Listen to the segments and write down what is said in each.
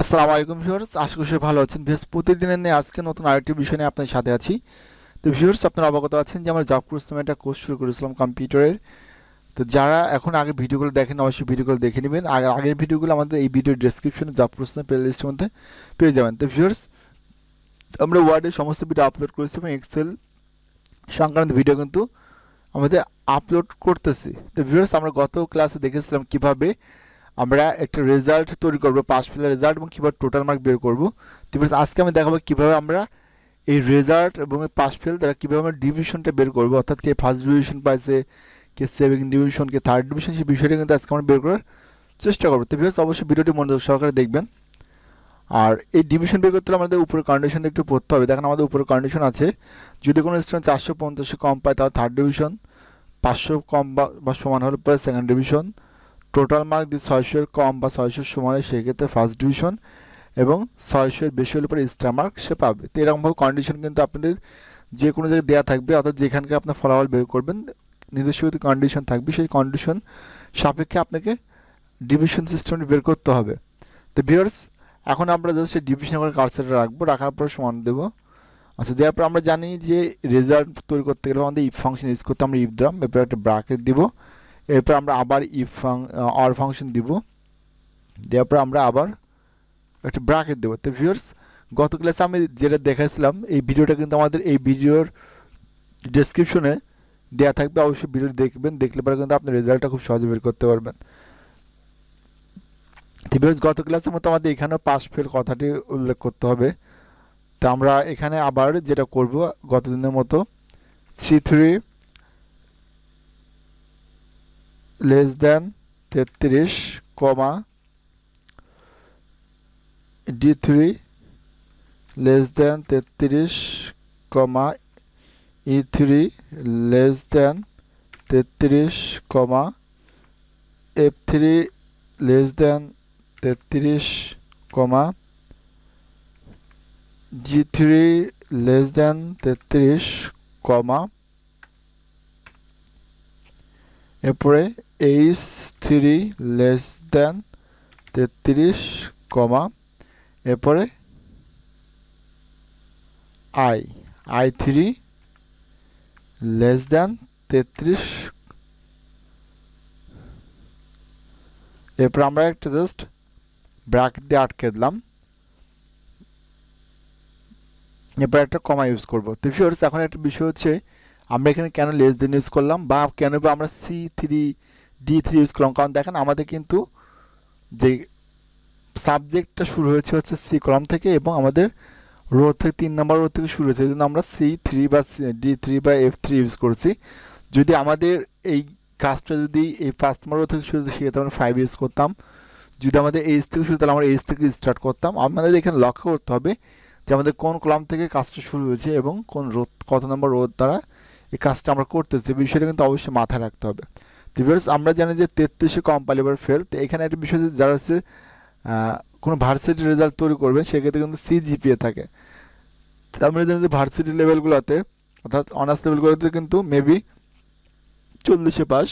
আসসালামু আলাইকুম ভিউয়ার্স, আশা করি সবাই ভালো আছেন। ভিউয়ার্স, প্রতিদিনের নিয়ে আজকে নতুন আরেকটি বিষয় নিয়ে আপনাদের সাথে আছি। তো ভিউয়ার্স, আপনারা অবগত আছেন যে আমরা জব কোর্স নামে একটা কোর্স শুরু করেছিলাম কম্পিউটারের। তো যারা এখন আগে ভিডিওগুলো দেখেন অবশ্যই ভিডিওগুলো দেখে নেবেন। আর আগের ভিডিওগুলো আমাদের এই ভিডিওর ডেসক্রিপশনে জব কোর্স নামে প্লে লিস্টের মধ্যে পেয়ে যাবেন। তো ভিউয়ার্স, আমরা ওয়ার্ডের সমস্ত ভিডিও আপলোড করেছি এবং এক্সেল সংক্রান্ত ভিডিও কিন্তু আমাদের আপলোড করতেছি। তো ভিউয়ার্স, আমরা গত ক্লাসে দেখেছিলাম কিভাবে আমরা একটা রেজাল্ট তৈরি করব, পাস ফেলের রেজাল্ট, এবং কীভাবে টোটাল মার্ক বের করবো। তো আজকে আমি দেখাবো কীভাবে আমরা এই রেজাল্ট এবং পাস ফেল দ্বারা কীভাবে আমরা ডিভিশনটা বের করবো, অর্থাৎ কে ফার্স্ট ডিভিশন পাইছে, কে সেকেন্ড ডিভিশন, কে থার্ড ডিভিশন, সেই বিষয়টা কিন্তু আজকে আমরা বের করার চেষ্টা করবো। তো ভিউয়ার্স, অবশ্যই ভিডিওটি মনোযোগ সহকারে দেখবেন। আর এই ডিভিশন বের করতে হলে আমাদের উপরে কন্ডিশন একটু পড়তে হবে। দেখেন, আমাদের উপরে কন্ডিশন আছে, যদি কোনো স্টুডেন্ট 450 কম পায় তাহলে থার্ড ডিভিশন, 500 কম বা সমান হলে পরে সেকেন্ড ডিভিশন, টোটাল মার্ক দিয়ে 600 কম বা 600 সমান হয় সেক্ষেত্রে ফার্স্ট ডিভিশন, এবং 600 বেশি হলে পরে স্টার মার্ক সে পাবে। তো এরকমভাবে কন্ডিশন কিন্তু আপনাদের যে কোনো জায়গায় দেওয়া থাকবে, অর্থাৎ যেখানকে আপনার ফলাফল বের করবেন নিজস্ব কন্ডিশন থাকবে, সেই কন্ডিশন সাপেক্ষে আপনাকে ডিভিশন সিস্টেমটি বের করতে হবে। তো ভিউয়ার্স, এখন আমরা জাস্ট সেই ডিভিশন করে কার্সারটা রাখবো, রাখার পর সমান দেবো। আচ্ছা, দেওয়ার পর আমরা জানি যে রেজাল্ট তৈরি করতে গেলে আমাদের ইফ ফাংশন ইউজ করতে, আমরা ইফ দিলাম, এরপর একটা ব্র্যাকেট দিব, এরপর আমরা আবার অর ফাংশন দিব, দেওয়ার পর আমরা আবার একটা ব্র্যাকেট দেবো। তো ভিউয়ার্স, গত ক্লাসে আমি যেটা দেখাইছিলাম এই ভিডিওটা কিন্তু আমাদের এই ভিডিওর ডেসক্রিপশনে দেওয়া থাকবে, অবশ্যই ভিডিও দেখবেন, দেখলে পরে কিন্তু আপনি রেজাল্টটা খুব সহজে বের করতে পারবেন। তো ভিউয়ার্স, গত ক্লাসের মতো আমাদের এখানেও পাস ফেল কথাটি উল্লেখ করতে হবে। তো আমরা এখানে আবার যেটা করব গত দিনের মতো, C3 লেস দেন 33 কমা D3 লেস দেন 33 কমা E3 লেস দেন 33 কমা F3 লেস দেন 33 কমা G3 লেস দেন 33 কমা, এরপরে H3 লেস দেন 33 কমা, এরপরে I3 লেস দেন 33, এরপর আমরা একটা জাস্ট ব্র্যাকেট দিয়ে আটকে দিলাম, এরপর একটা কমা ইউজ করবো। তো ভিউয়ার্স, এখন একটা বিষয় হচ্ছে আমরা এখানে কেন লেস দেন ইউজ করলাম, বা কেন বা আমরা C3 D3 ইউজ করলাম, কারণ দেখেন আমাদের কিন্তু যে সাবজেক্টটা শুরু হয়েছে হচ্ছে সি কলাম থেকে, এবং আমাদের রো থেকে 3 নম্বর রো থেকে শুরু হয়েছে, এই জন্য আমরা C3 বা D3 বা F3 ইউজ করছি। যদি আমাদের এই কাজটা যদি এই 5 নম্বর রো থেকে শুরু হতো সেক্ষেত্রে আমরা 5 ইউজ করতাম। যদি আমাদের এইচ থেকে শুরু তাহলে আমরা এইচ থেকে স্টার্ট করতাম। আমাদের এখানে লক্ষ্য করতে হবে যে আমাদের কোন কলাম থেকে কাজটা শুরু হয়েছে এবং কোন রো, কত নম্বর রো দ্বারা এই কাজটা আমরা করতেছি, বিষয়টা কিন্তু অবশ্যই মাথায় রাখতে হবে। তো ভিউয়ার্স, আমরা জানি যে 33 কম পাইলে এবার ফেল। তো এখানে একটা বিষয় যারা হচ্ছে কোনো ভার্সিটি রেজাল্ট তৈরি করবে সেক্ষেত্রে কিন্তু CGPA থাকে। আমরা জানি যে ভার্সিটি লেভেলগুলোতে, অর্থাৎ অনার্স লেভেলগুলোতে কিন্তু মেবি 40-এ পাস।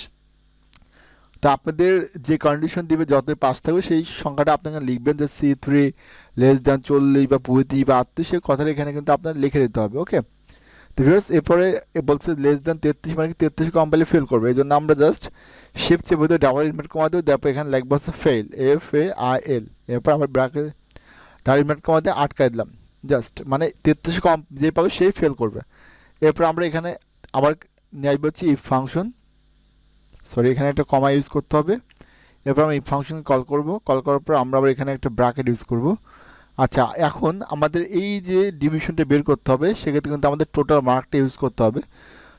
তো আপনাদের যে কন্ডিশন দিবে যতই পাস থাকবে সেই সংখ্যাটা আপনাকে লিখবেন, যে C3 লেস দেন 40 বা 35 বা 38, সেই কথাটা এখানে কিন্তু আপনার লিখে দিতে হবে। ওকে, তো ভিউয়ার্স, এরপরে বলছে লেস দেন 33 মানে কি 33 কম পেলে ফেল করবে, এই জন্য আমরা জাস্ট শিফট চেপে দিয়ে ডাবল ইনভার্ট কমা দেবো, তারপর এখানে লিখবো হচ্ছে ফেল, FAIL, এরপর আবার ব্র্যাকেট ডাবল ইনভার্ট কমা দিয়ে আটকাই দিলাম। জাস্ট মানে 33 কম যে পাবে সেই ফেল করবে। এরপর আমরা এখানে আবার নিয়ে আসবো হচ্ছে ইফ ফাংশন, সরি এখানে একটা কমা ইউজ করতে হবে। এরপর আমি ফাংশন কল করব, কল করার পর আমরা আবার এখানে একটা ব্র্যাকেট ইউজ করব। আচ্ছা, এখন আমাদের এই যে ডিভিশনটা বের করতে হবে সেক্ষেত্রে কিন্তু আমাদের টোটাল মার্কটা ইউজ করতে হবে।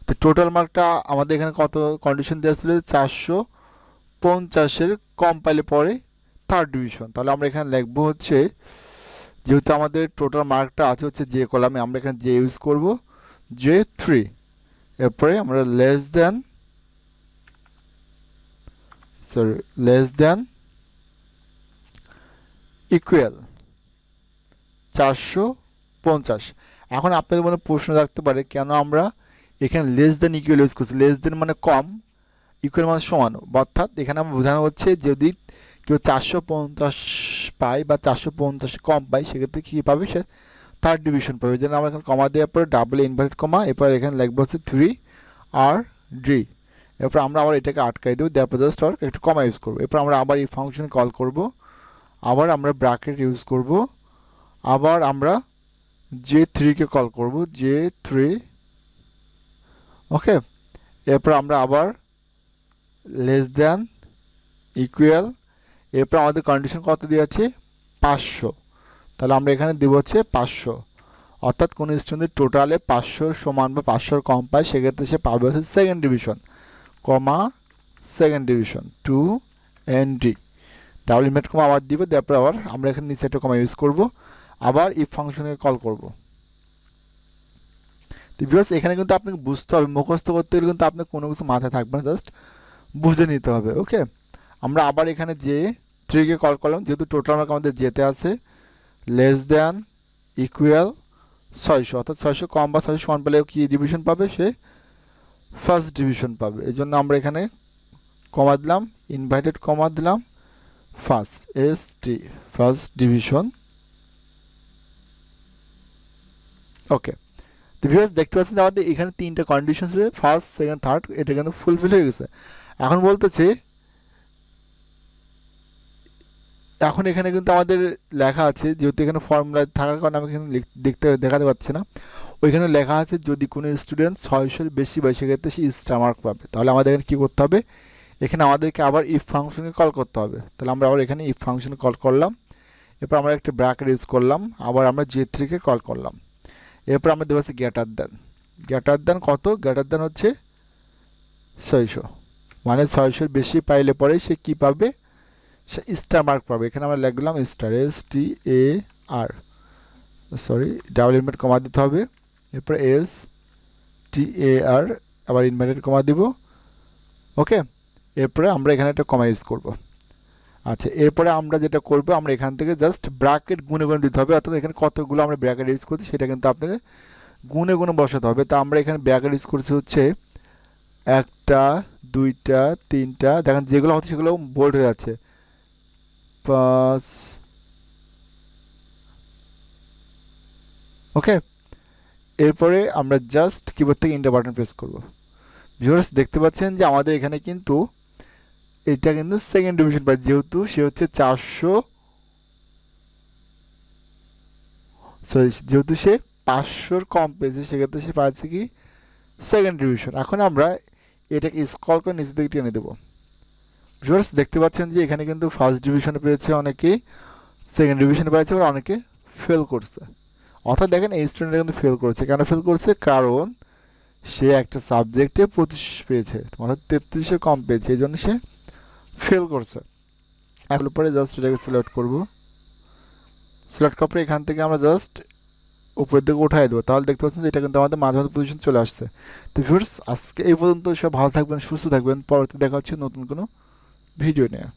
তো টোটাল মার্কটা আমাদের এখানে কত কন্ডিশন দেওয়া ছিল, 450-এর কম পাইলে পরে থার্ড ডিভিশন। তাহলে আমরা এখানে লিখবো হচ্ছে, যেহেতু আমাদের টোটাল মার্কটা আছে হচ্ছে যে কলামে, আমরা এখানে যে ইউজ করব J3, এরপরে আমরা লেস দেন ইকুয়াল 450। এখন আপনাদের মনে প্রশ্ন থাকতে পারে কেন আমরা এখানে লেস দেন ইকুয়াল ইউজ করছি। লেস দেন মানে কম, ইকুয়াল মানে সমান, অর্থাৎ এখানে আমরা বোঝানো হচ্ছে যদি কেউ 450 পায় বা 450 কম পায়, সেক্ষেত্রে কী পাবে, সে থার্ড ডিভিশন পাবে। যেন আমরা এখানে কমা দেওয়ার পরে ডাবল ইনভার্টেড কমা, এরপর এখানে লিখবো হচ্ছে 3RD। এরপর আমরা আবার এটাকে আটকাই দেবো, দেওয়ার পর জাস্ট আর একটু কমা ইউজ করবো। এরপর আমরা আবার এই ফাংশন কল করব, আবার আমরা ব্র্যাকেট ইউজ করব, আবার আমরা J3-কে কল করব, J3। ওকে, এরপর আমরা আবার লেস দ্যান ইকুয়াল, এরপর আমাদের কন্ডিশন কত দিয়ে আছে, 500। তাহলে আমরা এখানে দেবো হচ্ছে 500, অর্থাৎ কোনো স্টুডেন্ট টোটালে 500 সমান বা 500 কম পায়, সেক্ষেত্রে সে পাবে হচ্ছে সেকেন্ড ডিভিশন, কমা second division 2ND। Double invert comma আবার দিব, তারপর আবার আমরা এখানে নিচে একটা কমা ইউজ করব, আবার ইফ ফাংশনকে কল করব। তো ভিউয়ার্স, এখানে কিন্তু আপনাকে বুঝতে হবে, মুখস্থ করতে গেলে কিন্তু আপনার কোনো কিছু মাথায় থাকবে না, জাস্ট বুঝে নিতে হবে। ওকে, আমরা আবার এখানে J3-কে কল করলাম, যেহেতু টোটাল মার্ক আমাদের যেতে আছে লেস দ্যান ইকুয়াল 600, অর্থাৎ 600 কম বা 600 সমান পেলে কি ডিভিশন পাবে, সে ফার্স্ট ডিভিশন পাবে। এই জন্য আমরা এখানে কমা দিলাম, ইনভার্টেড কমা দিলাম, ফার্স্ট ST, ফার্স্ট ডিভিশন। ওকে, তো ভিউয়ার্স দেখতে পাচ্ছেন যে আমাদের এখানে 3টা কন্ডিশন আছে, ফার্স্ট, সেকেন্ড, থার্ড, এটা কিন্তু ফুলফিল হয়ে গেছে। এখন বলতেছে, এখন এখানে কিন্তু আমাদের লেখা আছে, যেহেতু এখানে ফর্মুলা থাকার কারণে আমি এখানে দেখাতে পাচ্ছি না, ওইখানে লেখা আছে যদি কোনো স্টুডেন্ট 600-এর বেশি পায়, সেক্ষেত্রে সে স্টার মার্ক পাবে। তাহলে আমাদের এখানে কী করতে হবে, এখানে আমাদেরকে আবার ইফ ফাংশনকে কল করতে হবে। তাহলে আমরা আবার এখানে ইফ ফাংশন কল করলাম, এরপর আমরা একটা ব্র্যাকেট ইউজ করলাম, আবার আমরা J3-কে কল করলাম, এরপর আমরা দেবো হচ্ছে গ্রেটার দ্যান কত, গ্রেটার দ্যান হচ্ছে 600, মানে 600-এর বেশি পাইলে পরে সে কী পাবে, সে স্টার মার্ক পাবে। এখানে আমরা লিখলাম star, STAR, sorry double invert comma দিতে হবে, এরপর STAR, আবার ইনভার্টেড কমা দিব। ওকে, এরপরে আমরা এখানে একটা কমা ইউজ করব। আচ্ছা, এরপরে আমরা যেটা করব, আমরা এখান থেকে জাস্ট ব্র্যাকেট গুনে গুনে দিতে হবে, অর্থাৎ এখানে কতগুলো আমরা ব্র্যাকেট ইউজ করছি সেটা কিন্তু আপনাকে গুনে গুনে বসাতে হবে। তা আমরা এখানে ব্র্যাকেট ইউজ করছি হচ্ছে 1টা 2টা 3টা, দেখেন যেগুলো হচ্ছে সেগুলো বোল্ড হয়ে যাচ্ছে, 5। ওকে, এরপরে আমরা জাস্ট কিবোর্ড থেকে এন্টার বাটন প্রেস করব। ভিউয়ার্স দেখতে পাচ্ছেন যে আমাদের এখানে কিন্তু এটা কিন্তু সেকেন্ড ডিভিশন পায়, যেহেতু সে হচ্ছে 400, সরি যেহেতু সে 500-র কম পেয়েছে, সেক্ষেত্রে সে পাচ্ছে কি সেকেন্ড ডিভিশন। এখন আমরা এটাকে স্ক্রল করে নিচে দিকে টেনে দেবো। ভিউয়ার্স দেখতে পাচ্ছেন যে এখানে কিন্তু ফার্স্ট ডিভিশনে পেয়েছে অনেকেই, সেকেন্ড ডিভিশনে পেয়েছে, আর অনেকে ফেল করছে। অর্থাৎ দেখেন এই স্টুডেন্টটা কিন্তু ফেল করেছে। কেন ফেল করছে, কারণ সে একটা সাবজেক্টে 25 পেয়েছে, অর্থাৎ 33-এর কম পেয়েছে, এই জন্য সে ফেল করছে। এখন পরে জাস্ট এটাকে সিলেক্ট করব, সিলেক্ট করার পরে এখান থেকে আমরা জাস্ট উপরের দিকে উঠাই দেবো। তাহলে দেখতে পাচ্ছেন যে এটা কিন্তু আমাদের মাঝে মাঝে পজিশন চলে আসছে। তো ভিউয়ার্স আজকে এই পর্যন্ত, সব ভালো থাকবেন, সুস্থ থাকবেন, পরবর্তী দেখা হচ্ছে নতুন কোনো ভিডিও নিয়ে।